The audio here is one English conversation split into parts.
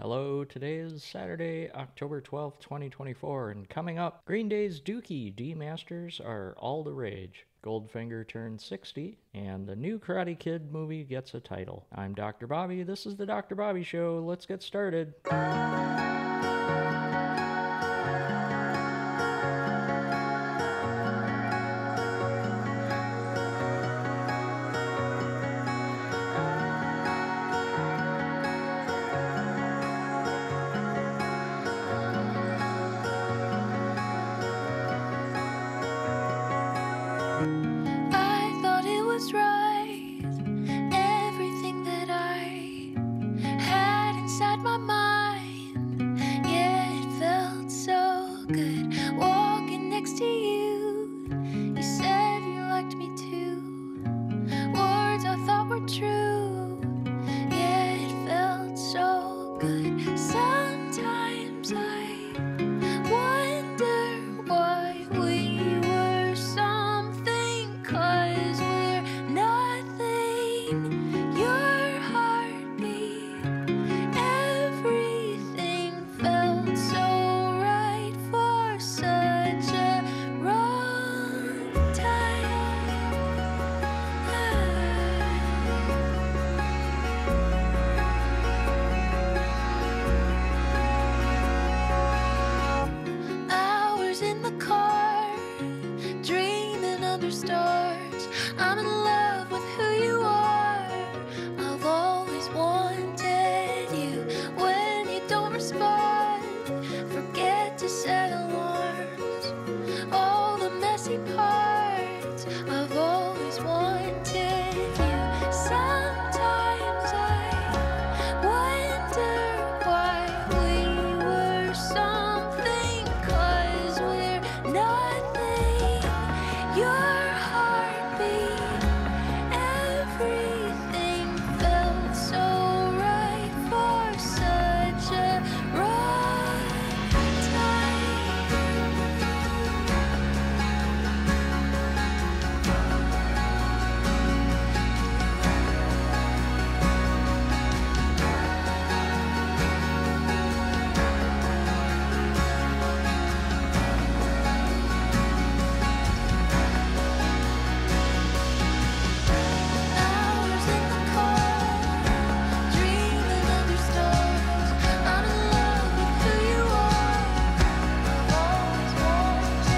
Hello, today is Saturday, October 12th, 2024, and coming up, Green Day's Dookie Demasters are all the rage. Goldfinger turns 60, and the new Karate Kid movie gets a title. I'm Dr. Bobby, this is the Dr. Bobby Show, let's get started. I thought it was right, everything that I had inside my mind. Yeah, it felt so good walking next to you. You said you liked me too, words I thought were true. Yeah, it felt so good. Sometimes I wonder why we were something, 'cause we're nothing. Your heartbeat, everything felt so right for such a wrong time. Hours in the car, dreaming under stars. I'm in love with who you are. I've always wanted you. When you don't respond, forget to set alarms. All the messy parts, I've always wanted you. Sometimes I wonder why we were something, 'cause we're nothing. Your heartbeat, everything felt so right for such a wrong time. Hours in the car, dreaming under stars. I'm in love with who you are. I've always wanted.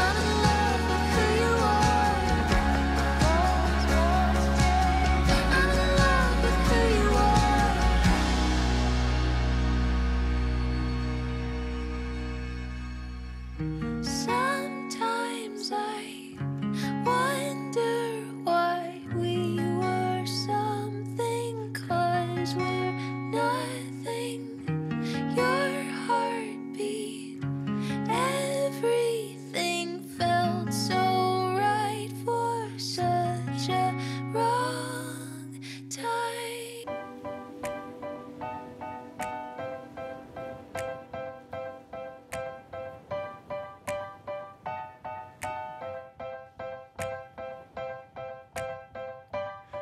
I'm in love with who you are. I've always wanted. I'm in love with who you are. Sometimes I wonder why we were something, 'cause we're nothing. Your heartbeat, everything felt so right for such a wrong time.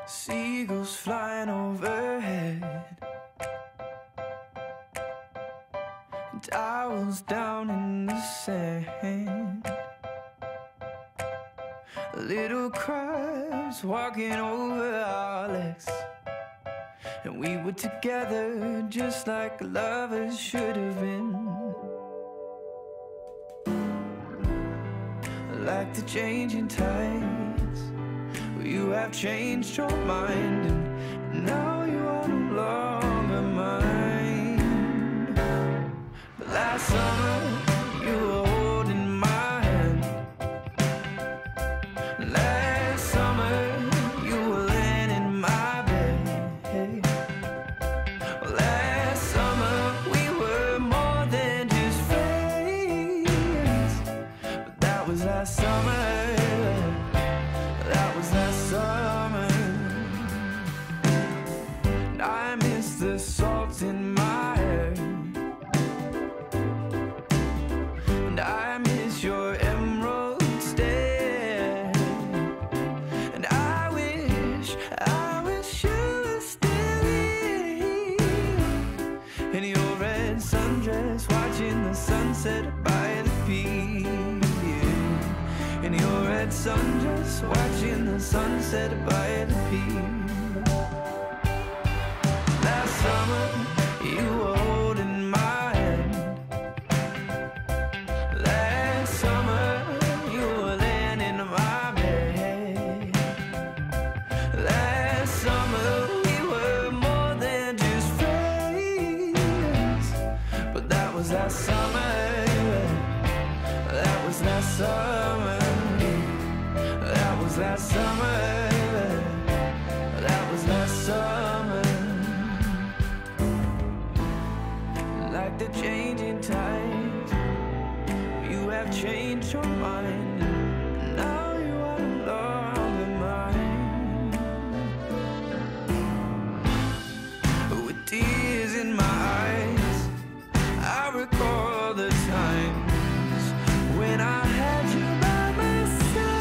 Seagulls flying overhead, and owls down in the sand. Little crabs walking over our legs, and we were together just like lovers should have been. Like the changing tides, you have changed your mind, and now you are no longer mine. But last summer you were holding my hand. Last summer you were laying in my bed. Last summer we were more than just friends. But that was last summer. That was last summer. And I miss the salt in my hair, and I miss your emerald stare. And I wish you were still here. sun, just watching the sunset by the pier. Last summer, you were holding my hand. Last summer, you were laying in my bed. Last summer, we were more than just friends. But that was last summer. That was last summer. That was last summer. That was last summer. Like the changing tides, you have changed your mind. Now you are no longer mine. With tears in my eyes, I recall the times when I had you by my side.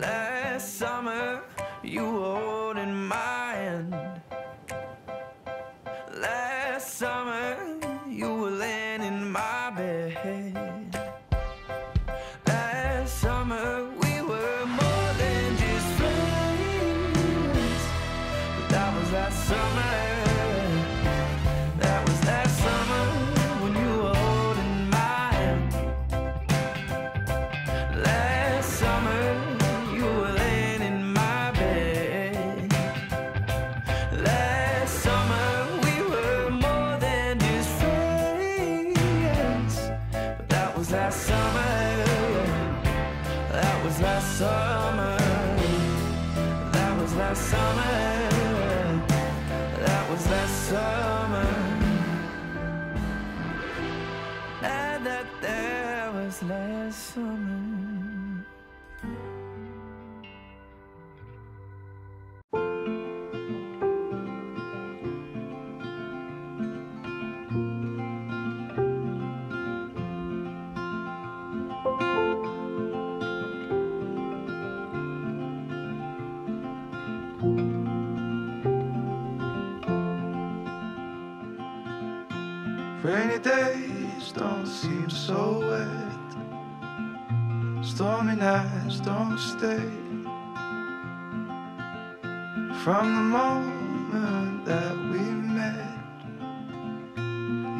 Last summer, you were holding my hand. Last summer, you were laying in my bed. Last summer, we were more than just friends. But that was last summer. That was last summer when you were holding my hand. Last summer, you were laying in my bed. Last summer, we were more than just friends. But that was last summer. That was last summer. That was last summer. That was last summer. That was last summer. Rainy days don't seem so wet. Stormy nights don't stay. From the moment that we met,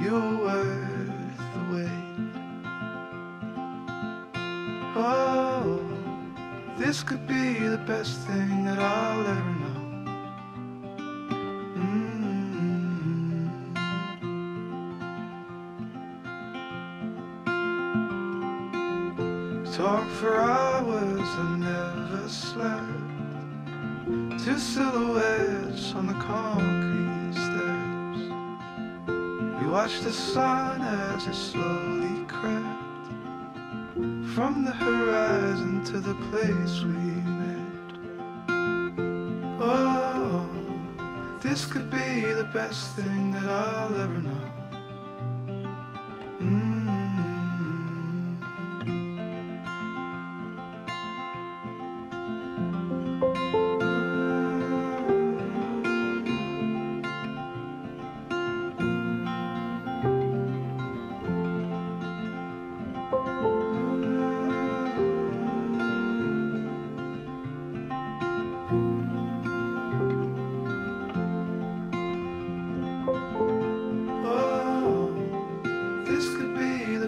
you were worth the wait. Oh, this could be the best thing that I'll ever know. Talk for hours and never slept. Two silhouettes on the concrete steps. We watched the sun as it slowly crept from the horizon to the place we met. Oh, this could be the best thing that I'll ever know.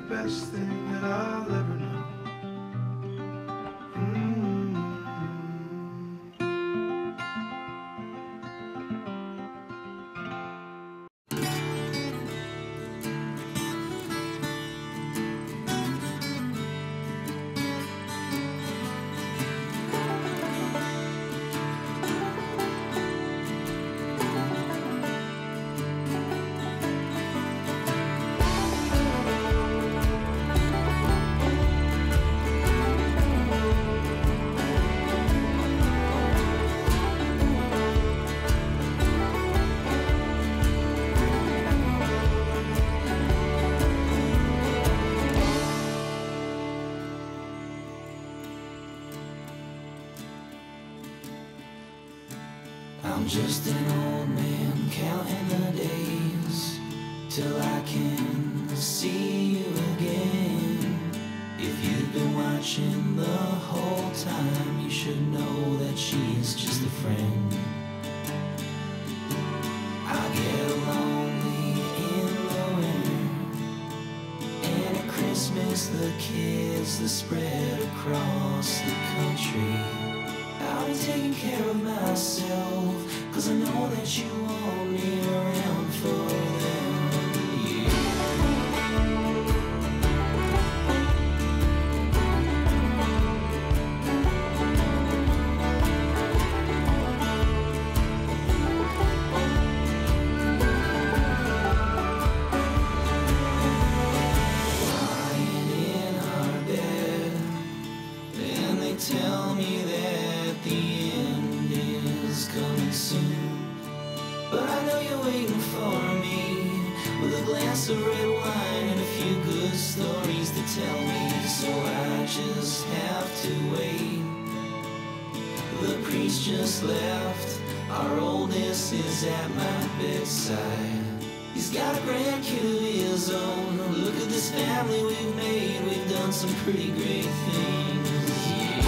Best thing that I'll ever know. I'm just an old man counting the days. till I can see you again. If you've been watching the whole time, you should know that she is just a friend. I get lonely in the winter, and at Christmas the kids that spread across the country. I'll be taking care of myself, 'cause I know that you want me around for them. Lying in our bed, and they tell me that the end is coming soon. But I know you're waiting for me, with a glass of red wine and a few good stories to tell me. So I just have to wait. The priest just left, our oldest is at my bedside. He's got a grandkid of his own. Look at this family we've made, we've done some pretty great things. Yeah.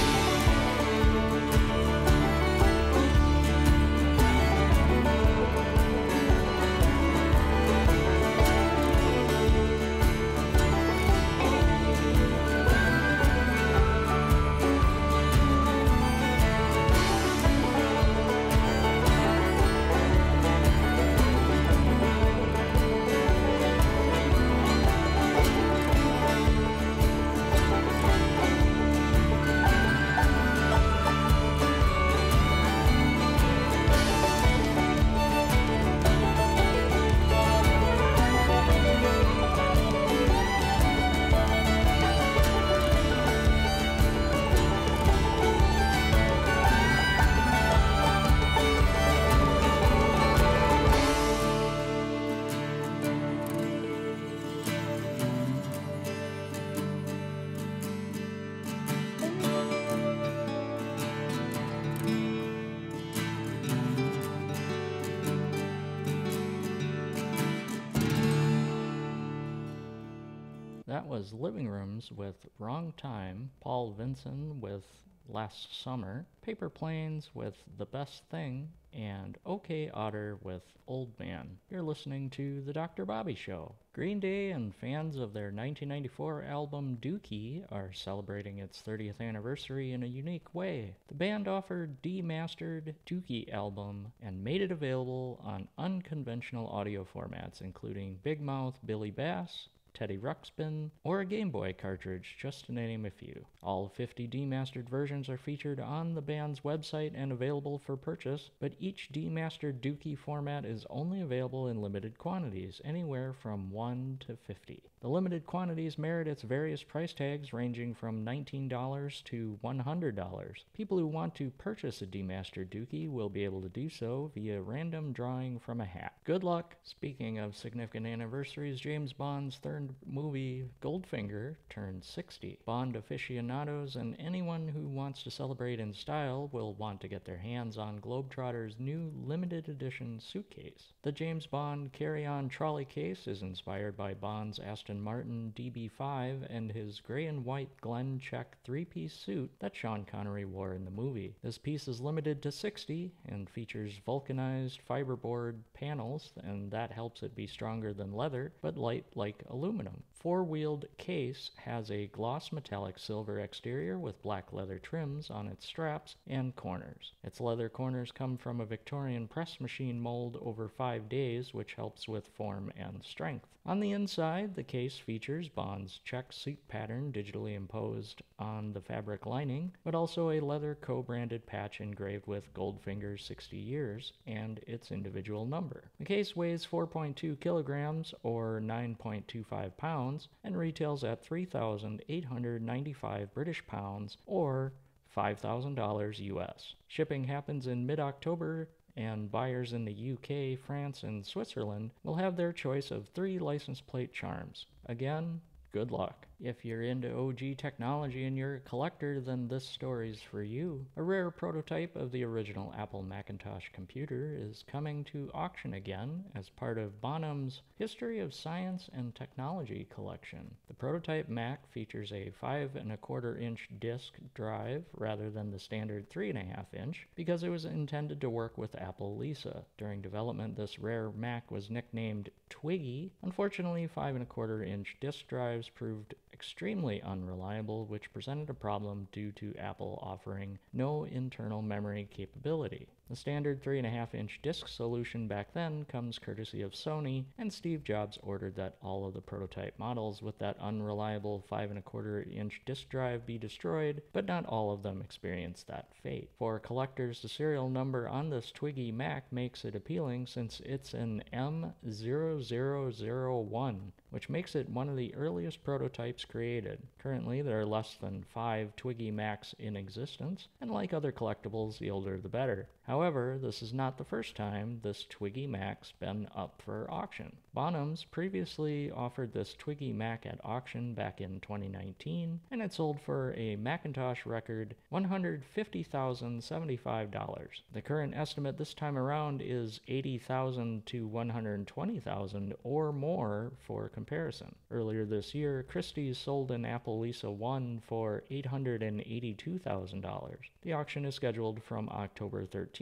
That was Living Rooms with Wrong Time, Paul Vinson with Last Summer, Paper Planes with The Best Thing, and OK Otter with Old Man. You're listening to The Dr. Bobby Show. Green Day and fans of their 1994 album Dookie are celebrating its 30th anniversary in a unique way. The band offered Demastered Dookie album and made it available on unconventional audio formats, including Big Mouth Billy Bass, Teddy Ruxpin, or a Game Boy cartridge, just to name a few. All 50 demastered versions are featured on the band's website and available for purchase, but each demastered Dookie format is only available in limited quantities, anywhere from 1 to 50. The limited quantities merit its various price tags ranging from $19 to $100. People who want to purchase a demastered Dookie will be able to do so via random drawing from a hat. Good luck! Speaking of significant anniversaries, James Bond's third movie, Goldfinger, turned 60. Bond aficionados and anyone who wants to celebrate in style will want to get their hands on Globe-Trotter's new limited edition suitcase. The James Bond Carry-On Trolley Case is inspired by Bond's Aston Martin DB5 and his gray and white Glen check three-piece suit that Sean Connery wore in the movie. This piece is limited to 60 and features vulcanized fiberboard panels, and that helps it be stronger than leather, but light like aluminum. Four-wheeled case has a gloss metallic silver exterior with black leather trims on its straps and corners. Its leather corners come from a Victorian press machine mold over 5 days, which helps with form and strength. On the inside, the case features Bond's check suit pattern digitally imposed on the fabric lining, but also a leather co-branded patch engraved with Goldfinger's 60 years and its individual number. The case weighs 4.2 kilograms or 9.25 pounds and retails at 3,895 British pounds or $5,000 US. Shipping happens in mid-October, and buyers in the UK, France, and Switzerland will have their choice of 3 license plate charms. Again, good luck. If you're into OG technology and you're a collector, then this story's for you. A rare prototype of the original Apple Macintosh computer is coming to auction again as part of Bonhams' History of Science and Technology collection. The prototype Mac features a 5.25-inch disk drive rather than the standard 3.5-inch because it was intended to work with Apple Lisa. During development, this rare Mac was nicknamed Twiggy. Unfortunately, 5.25-inch disk drives proved extremely unreliable, which presented a problem due to Apple offering no internal memory capability. The standard 3.5-inch disk solution back then comes courtesy of Sony, and Steve Jobs ordered that all of the prototype models with that unreliable 5.25-inch disk drive be destroyed, but not all of them experienced that fate. For collectors, the serial number on this Twiggy Mac makes it appealing since it's an M0001, which makes it one of the earliest prototypes created. Currently, there are less than 5 Twiggy Macs in existence, and like other collectibles, the older the better. However, this is not the first time this Twiggy Mac's been up for auction. Bonhams previously offered this Twiggy Mac at auction back in 2019, and it sold for a Macintosh record $150,075. The current estimate this time around is $80,000 to $120,000 or more for comparison. Earlier this year, Christie's sold an Apple Lisa 1 for $882,000. The auction is scheduled from October 13th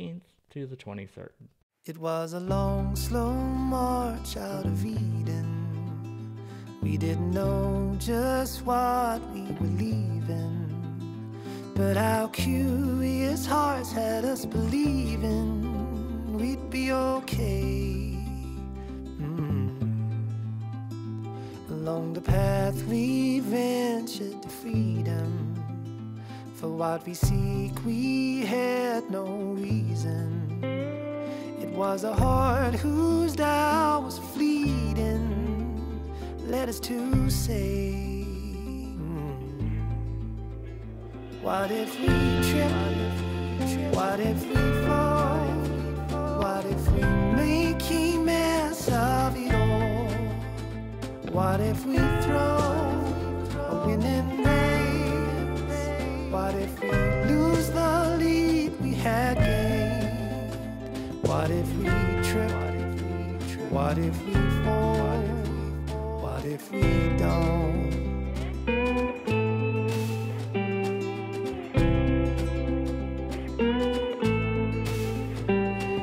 to the 23rd. It was a long, slow march out of Eden. We didn't know just what we were leaving, but our curious hearts had us believing we'd be okay. Along the path we ventured to freedom. For what we seek we had no reason. It was a heart whose doubt was fleeting, led us to say, what if we trip? What if we fall? What if we make a mess of it all? What if we throw a winning race? What if we lose the lead we had gained? What if we trip? What if we fall? What if we don't?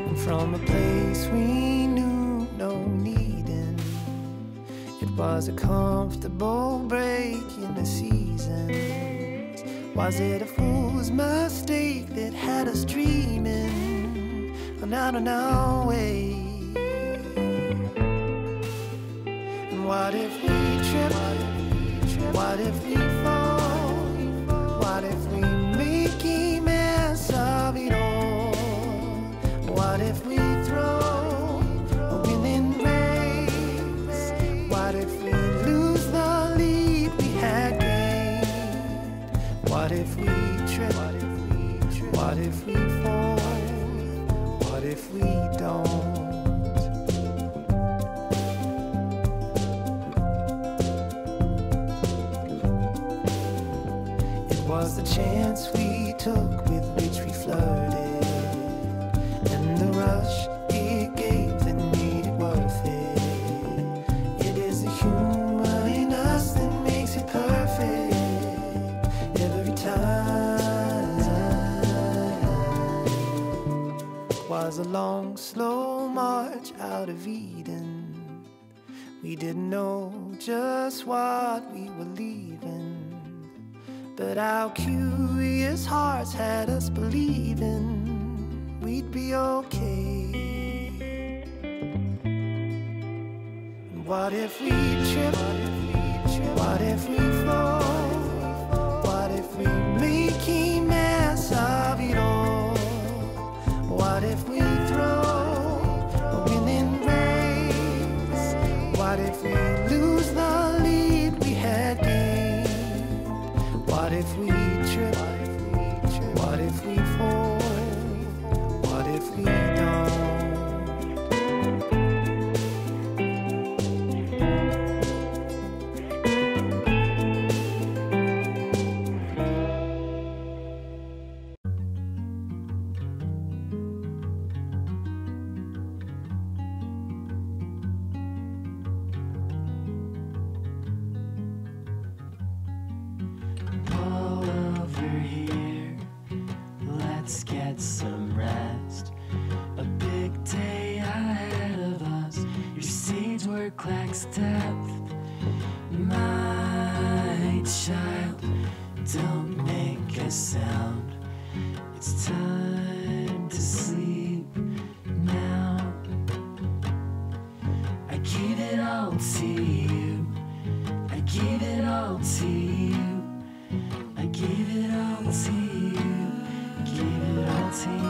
And from a place we knew no needing, it was a comfortable break in the seasons. Was it a fool's mistake that had us dreaming out on our way? And what if we trip? What if we fall? What if we make a mess of it all? What if we throw a winning race? What if we lose the lead we had gained? What if we trip? What if we fall? What if we don't? It was the chance we took with which we flirted, and the rush it gave that made it worth it. It is the humor in us that makes it perfect every time. It was a long, slow march out of Eden. We didn't know just what we were leaving, but our curious hearts had us believing we'd be okay. And what if we trip? What if we fall? What if we make a mess of it all? What if we throw a winning race? What if we lose the lead we had gained? What if we trip? What if we fall? What if we don't? get some rest. A big day ahead of us. Your stage work lacks depth. My child, don't make a sound. It's time to sleep now. I give it all to you. I give it all to you. I give it all to you. Give it all to you.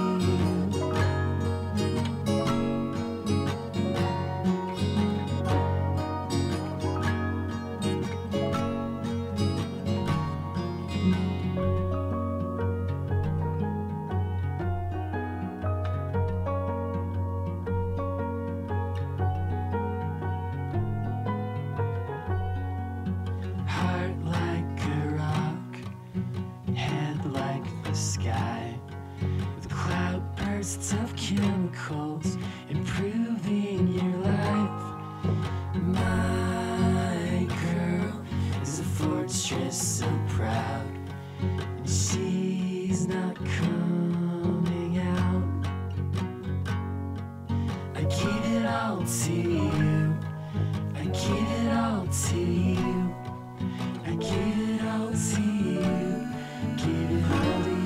Heart like a rock, head like the sky, with cloudbursts of chemicals improving your life. My girl is a fortress so proud, and she's not coming out. I give it all to you. I give it all to you. I give it all to you. Give it all to you.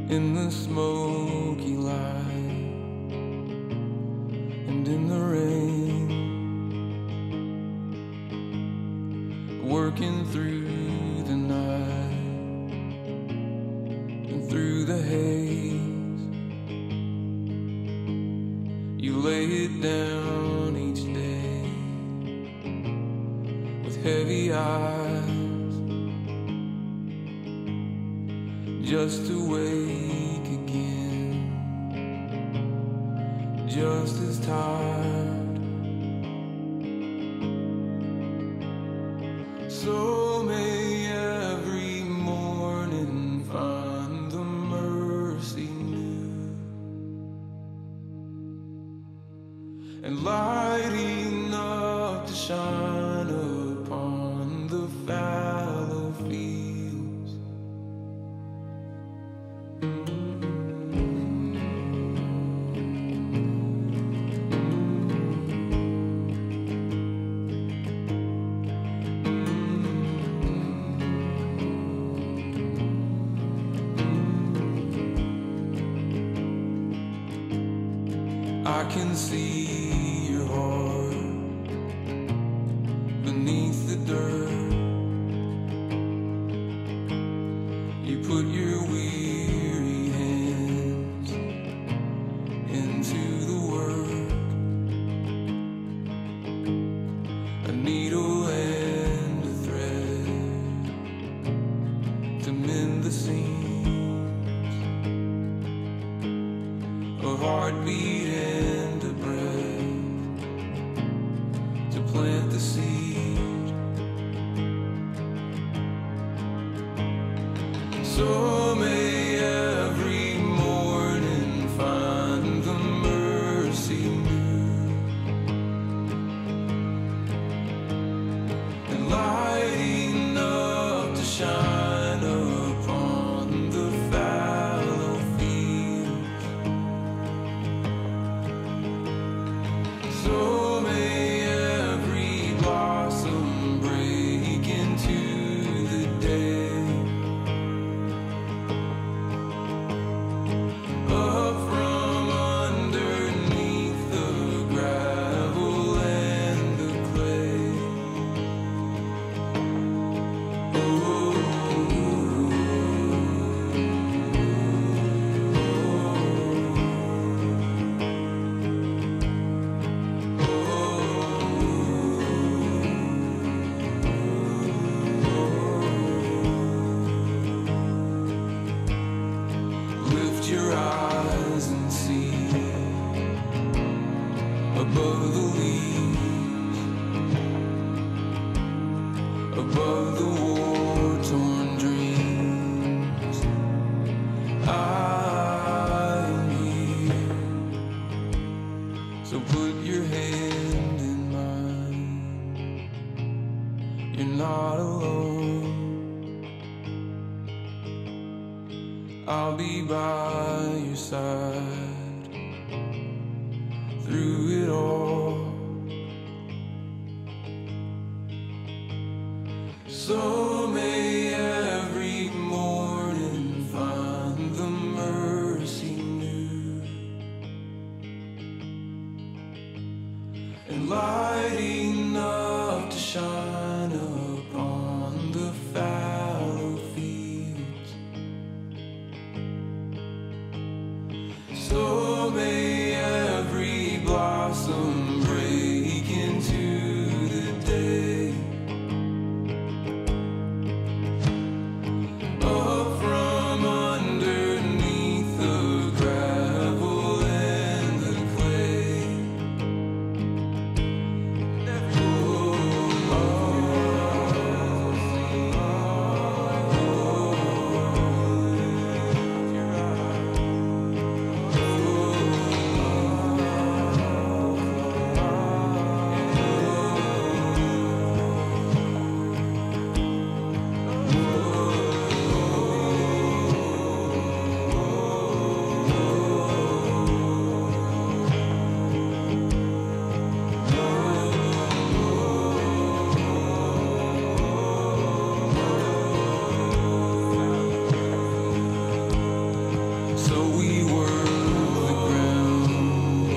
In the smoky light and in the rain, working through the night and through the haze, you lay it down each day with heavy eyes, just to wake again, just as tired. So may every morning find the mercy new, and light enough to shine upon the fallow fields. I can see your heart beneath the dirt. You put your weary hands into the work, a needle and a thread to mend the seams, a heartbeat and a breath to plant the seed. So may every morning find the mercy new, and light enough to shine upon the fallow fields. above the leaves, above the war-torn dreams. I am here, so put your hand in mine. You're not alone. I'll be by your side through it all. So may every morning find the mercy new, and light enough to shine upon the fallow fields. So may every blossom break into the day. Up from underneath the gravel and the clay. So we work the ground,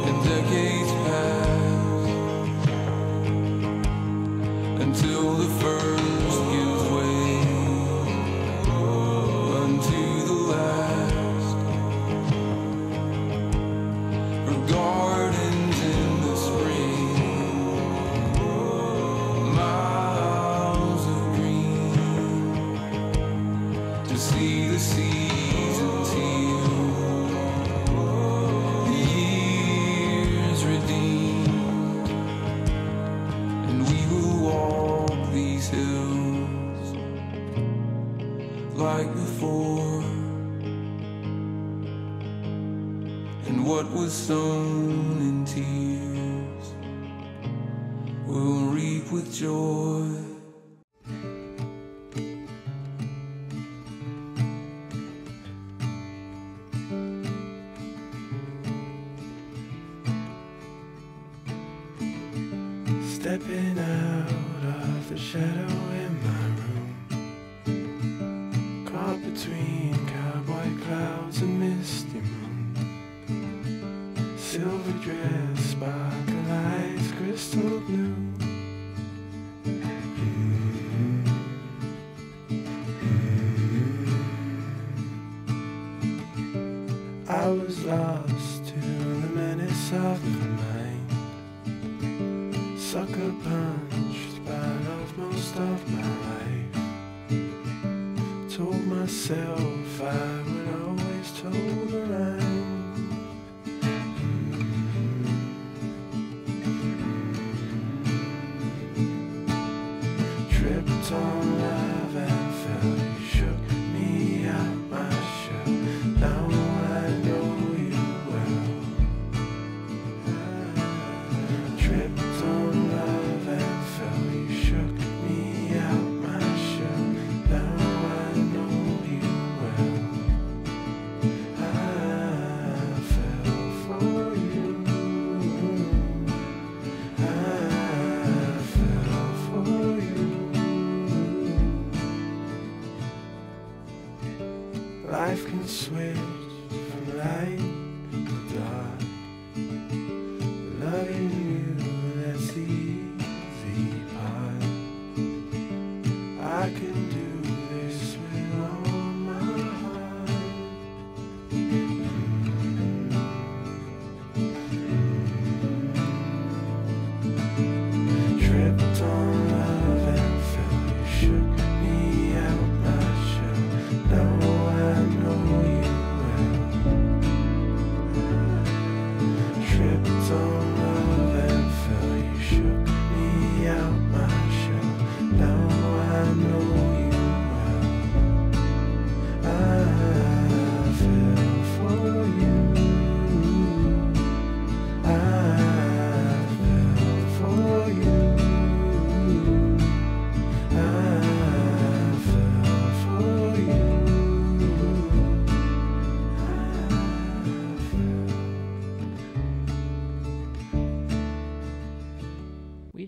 and decades pass until the first gives way unto the last. For gardens in the spring, miles of green, to see the seasons heal, the years redeemed, and we will walk these hills like before, and what was sown in tears will reap with joy. Stepping out of the shadow in my room, caught between cowboy clouds and misty moon. Silver dress, sparkle eyes, crystal blue. I was lost to the menace of the mind, sucker punched by love most of my life. Told myself I would always toe the line. Tripped on love and fell, you shook me out my shell. Now I know you well. Tripped on love and fell, you shook me out my shell. Now I know you well. I fell for you. I fell for you. Life can switch from light to dark. Loving you, that's the easy part. I can do this with all my heart. Tripped on love and fell, you shook me out my shell. Now I know you well.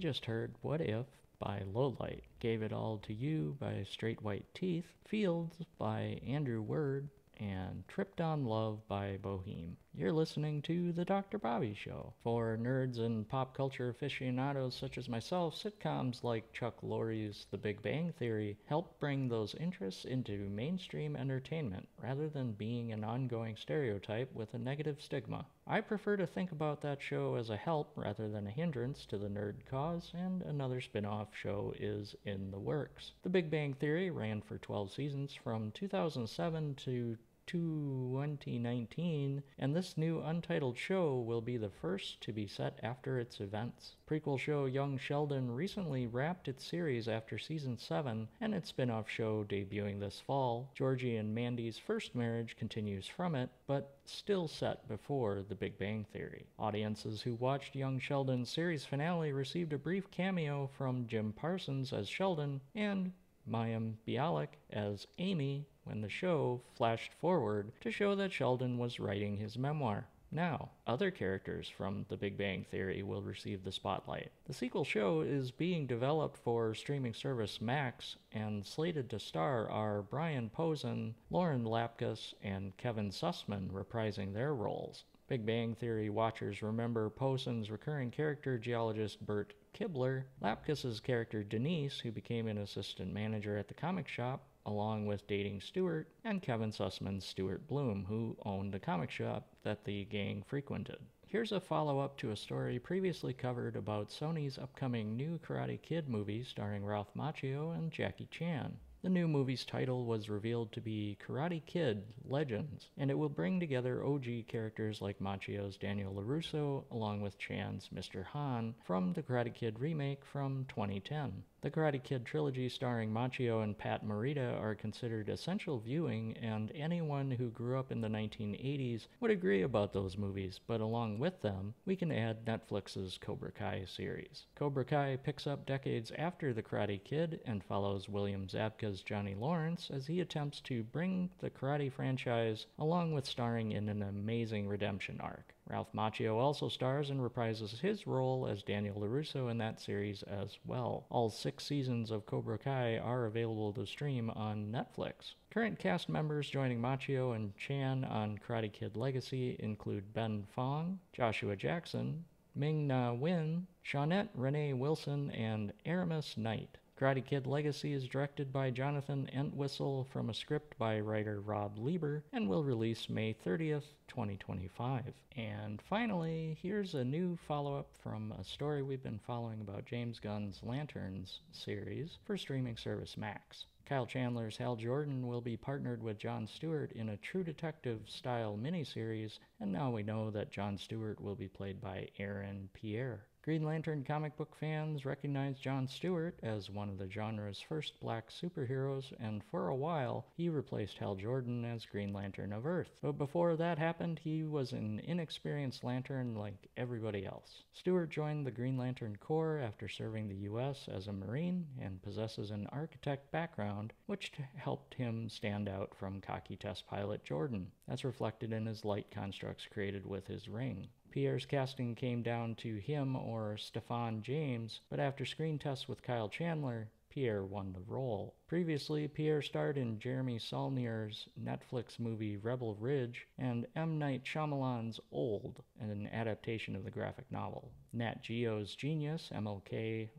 just heard What If by Lowlight, Gave It All to You by Straight White Teeth, Fields by Andrew Word, and Tripped on Love by Boheme. You're listening to The Dr. Bobby Show. For nerds and pop culture aficionados such as myself, sitcoms like Chuck Lorre's The Big Bang Theory help bring those interests into mainstream entertainment rather than being an ongoing stereotype with a negative stigma. I prefer to think about that show as a help rather than a hindrance to the nerd cause, and another spin-off show is in the works. The Big Bang Theory ran for 12 seasons from 2007 to 2019, and this new untitled show will be the first to be set after its events. Prequel show Young Sheldon recently wrapped its series after season 7, and its spin-off show debuting this fall, Georgie and Mandy's First Marriage, continues from it, but still set before The Big Bang Theory. Audiences who watched Young Sheldon's series finale received a brief cameo from Jim Parsons as Sheldon and Mayim Bialik as Amy when the show flashed forward to show that Sheldon was writing his memoir. Now, other characters from The Big Bang Theory will receive the spotlight. The sequel show is being developed for streaming service Max, and slated to star are Brian Posehn, Lauren Lapkus, and Kevin Sussman reprising their roles. Big Bang Theory watchers remember Posen's recurring character geologist Bert Kibler, Lapkus's character Denise, who became an assistant manager at the comic shop, along with dating Stuart, and Kevin Sussman's Stuart Bloom, who owned the comic shop that the gang frequented. Here's a follow-up to a story previously covered about Sony's upcoming new Karate Kid movie starring Ralph Macchio and Jackie Chan. The new movie's title was revealed to be Karate Kid Legends, and it will bring together OG characters like Macchio's Daniel LaRusso along with Chan's Mr. Han from the Karate Kid remake from 2010. The Karate Kid trilogy starring Macchio and Pat Morita are considered essential viewing, and anyone who grew up in the 1980s would agree about those movies, but along with them, we can add Netflix's Cobra Kai series. Cobra Kai picks up decades after The Karate Kid and follows William Zabka's Johnny Lawrence as he attempts to bring the karate franchise along with starring in an amazing redemption arc. Ralph Macchio also stars and reprises his role as Daniel LaRusso in that series as well. All 6 seasons of Cobra Kai are available to stream on Netflix. Current cast members joining Macchio and Chan on Karate Kid Legacy include Ben Fong, Joshua Jackson, Ming-Na Wen, Shawnette Renee Wilson, and Aramis Knight. Karate Kid Legacy is directed by Jonathan Entwistle from a script by writer Rob Lieber and will release May 30th, 2025. And finally, here's a new follow-up from a story we've been following about James Gunn's Lanterns series for streaming service Max. Kyle Chandler's Hal Jordan will be partnered with Jon Stewart in a True Detective-style miniseries, and now we know that Jon Stewart will be played by Aaron Pierre. Green Lantern comic book fans recognize Jon Stewart as one of the genre's first black superheroes, and for a while, he replaced Hal Jordan as Green Lantern of Earth. But before that happened, he was an inexperienced Lantern like everybody else. Stewart joined the Green Lantern Corps after serving the U.S. as a Marine and possesses an architect background, which helped him stand out from cocky test pilot Jordan. That's reflected in his light constructs created with his ring. Pierre's casting came down to him or Stefan James, but after screen tests with Kyle Chandler, Pierre won the role. Previously, Pierre starred in Jeremy Saulnier's Netflix movie Rebel Ridge and M. Night Shyamalan's Old, an adaptation of the graphic novel. Nat Geo's Genius, MLK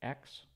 X,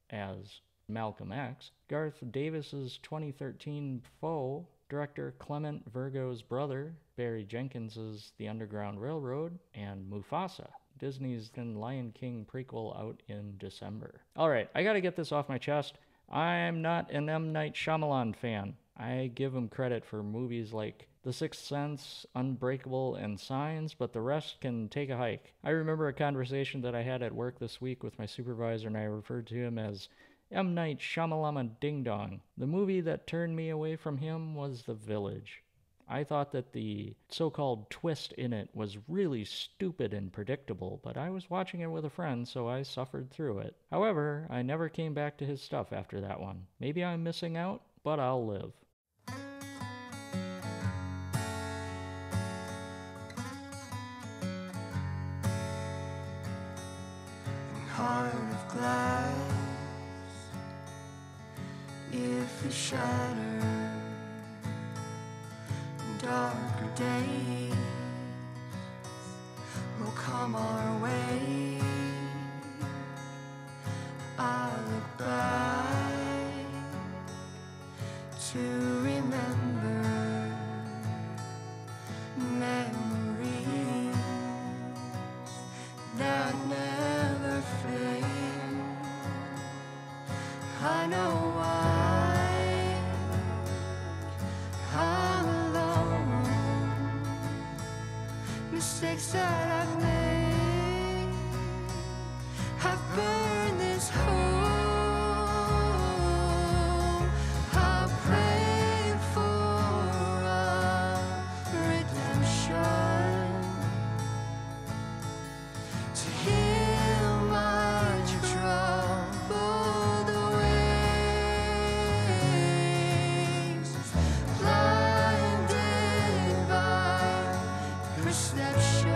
as Malcolm X, Garth Davis's 2013 Foe, director Clement Virgo's brother, Barry Jenkins's The Underground Railroad, and Mufasa, Disney's Lion King prequel, out in December. Alright, I gotta get this off my chest. I'm not an M. Night Shyamalan fan. I give him credit for movies like The Sixth Sense, Unbreakable, and Signs, but the rest can take a hike. I remember a conversation that I had at work this week with my supervisor, and I referred to him as M. Night Shyamalama Ding Dong. The movie that turned me away from him was The Village. I thought that the so-called twist in it was really stupid and predictable, but I was watching it with a friend, so I suffered through it. However, I never came back to his stuff after that one. Maybe I'm missing out, but I'll live. Hard glass. If it shatters, darker days will come our way. I look back to remember memories that never fade. I know why I'm alone. Mistakes that I've made have burned this home. I pray for a redemption to heal my troubled ways, blinded by perception.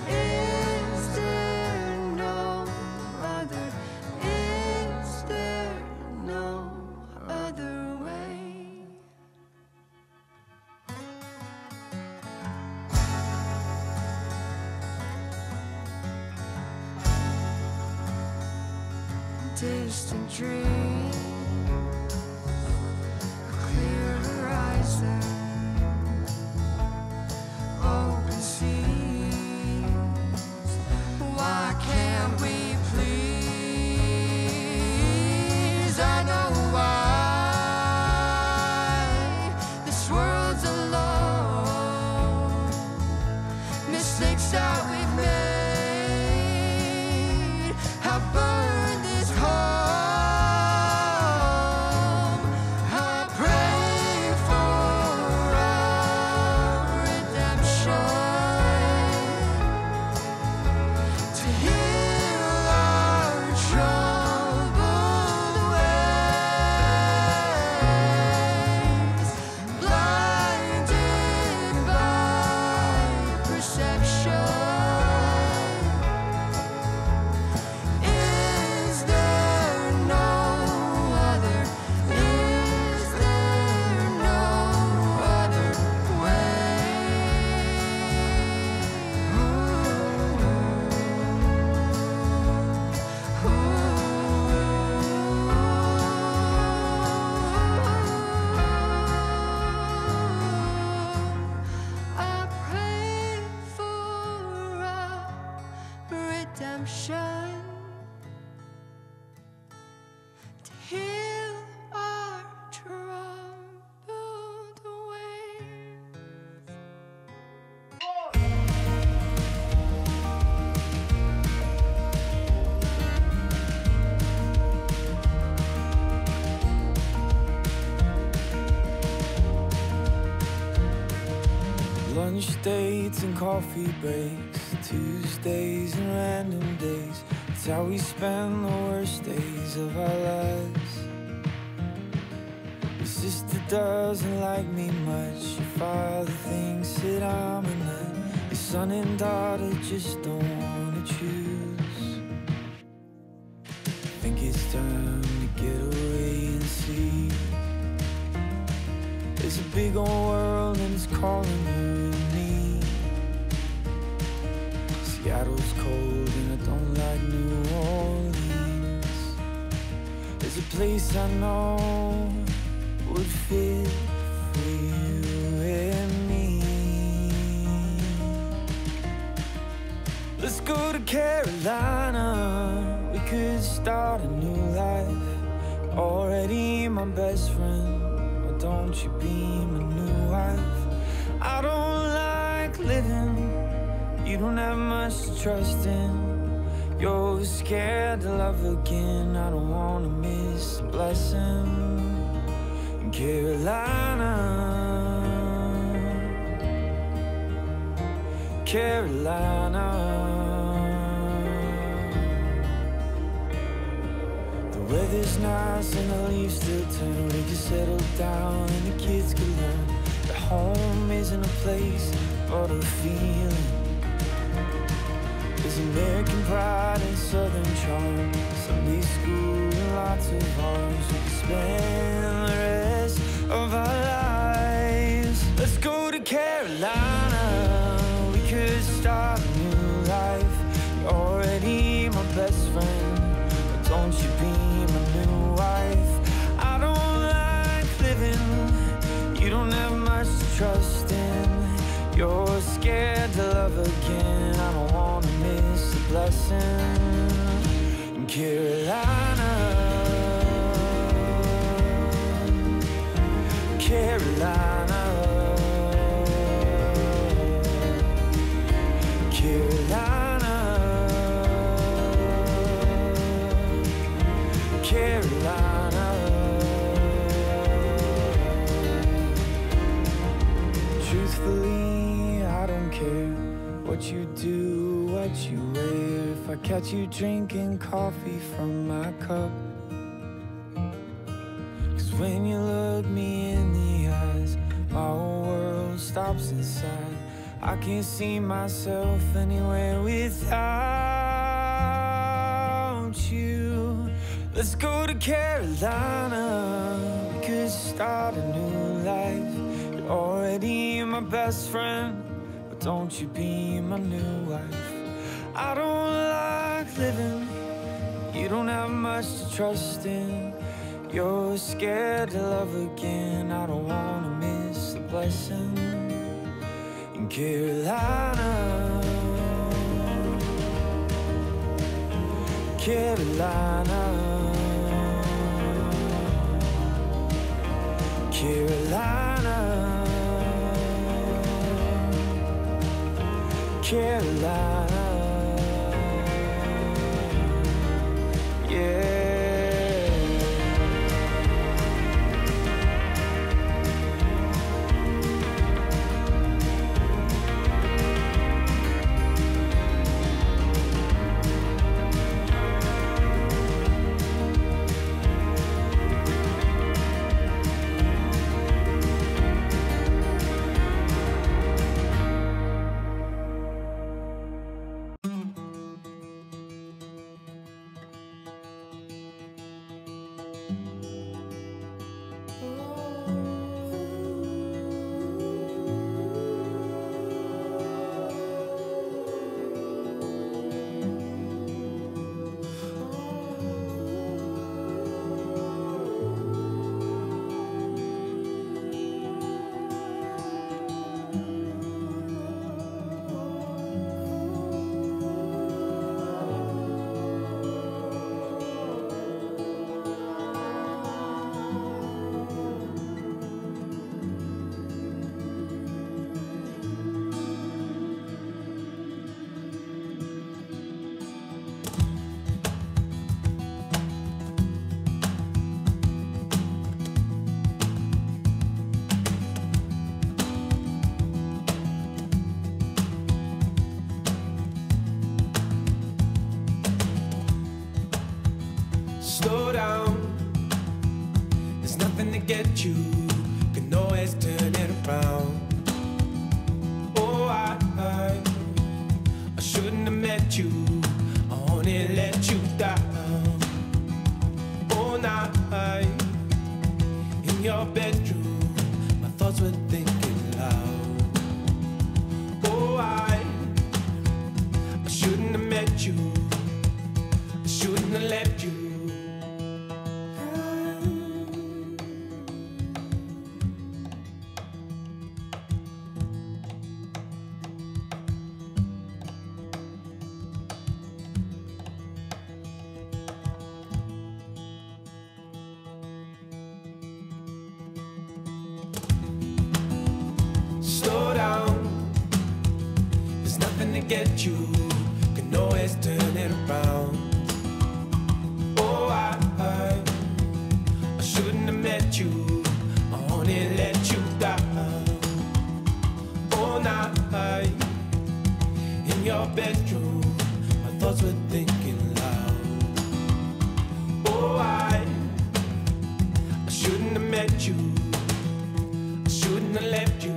Is there no other? Is there no other way? Distant dreams, a clear horizon, open seas. Why can't we please? I know why this world's alone. Mistakes that we've made have burned this home. I pray for a redemption to heal our troubled ways, blinded by perception. Is there no other? Is there no other way? I pray for a redemption to heal our troubled ways. Lunch dates and coffee breaks, Tuesdays and random days. It's how we spend the worst days of our lives. Your sister doesn't like me much. Your father thinks that I'm a nut. Your son and daughter just don't wanna choose. Think it's time to get away and see. There's a big old world and it's calling you and me. Seattle's cold and I don't like New Orleans. There's a place I know would fit for you and me. Let's go to Carolina. We could start a new life. Already my best friend. Why don't you be my new wife? I don't like living. You don't have much to trust in. You're scared to love again. I don't wanna miss a blessing. In Carolina, Carolina. The weather's nice and the leaves still turn. We can settle down and the kids can learn that home isn't a place but a feeling. There's American pride and Southern charm, Sunday school and lots of arms. We could spend the rest of our lives. Let's go to Carolina. We could start a new life. You're already my best friend, but don't you be my new wife. I don't like living, you don't have much to trust in. You're scared to love again, I don't wanna miss the blessing. In Carolina, Carolina, Carolina, Carolina. Truthfully, I don't care what you do, what you wear. If I catch you drinking coffee from my cup, 'cause when you look me in the eyes, my whole world stops inside. I can't see myself anywhere without you. Let's go to Carolina. We could start a new life. You're already my best friend, but don't you be my new wife. I don't like living, you don't have much to trust in. You're scared to love again, I don't wanna miss the blessing. In Carolina, Carolina, Carolina, Carolina, yeah. Slow down, there's nothing to get you, can always turn it around. Oh, I shouldn't have met you, I only let you down. All night, in your bedroom, my thoughts were thinking loud. Oh, I shouldn't have met you, I shouldn't have left you. Slow down, there's nothing to get you, can always turn it around. Oh, I shouldn't have met you, I only let you down. All night, in your bedroom, my thoughts were thinking loud. Oh, I shouldn't have met you, I shouldn't have left you.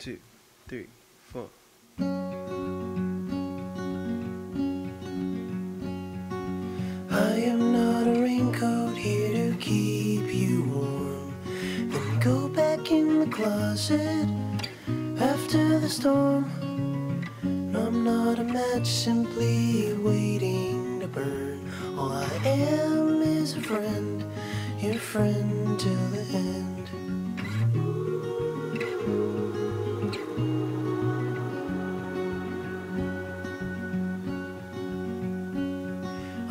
2, 3, 4. I am not a raincoat here to keep you warm. Then go back in the closet after the storm. No, I'm not a match simply waiting to burn. All I am is a friend, your friend till the end.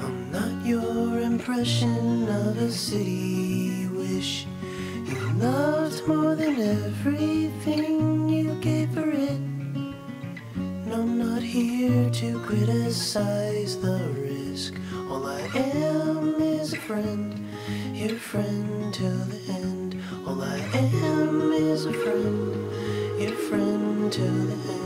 I'm not your impression of a city wish. You loved more than everything you gave for it. No, I'm not here to criticize the risk. All I am is a friend, your friend till the end. All I am is a friend, your friend till the end.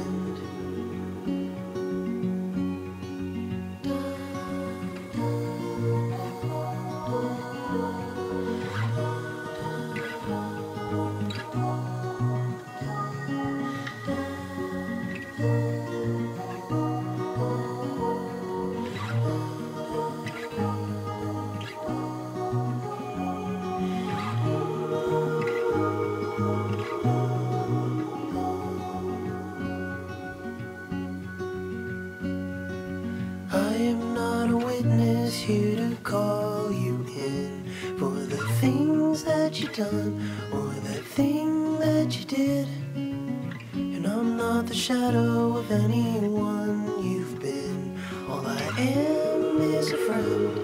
I am not a witness here to call you in for the things that you done or the thing that you did. And I'm not the shadow of anyone you've been. All I am is a friend,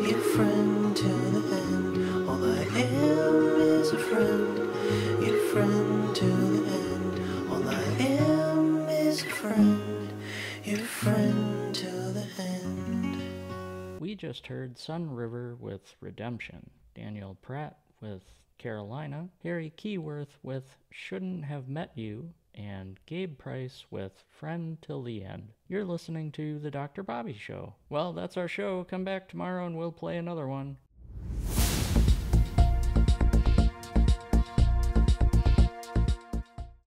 your friend till the end. All I am is a friend, your friend till the end. All I am is a friend, your friend till the end. We just heard Sun River with Redemption, Daniel Pratt with Carolina, Harry Keyworth with Shouldn't Have Met You, and Gabe Price with Friend Till the End. You're listening to The Dr. Bobby Show. Well, that's our show. Come back tomorrow and we'll play another one.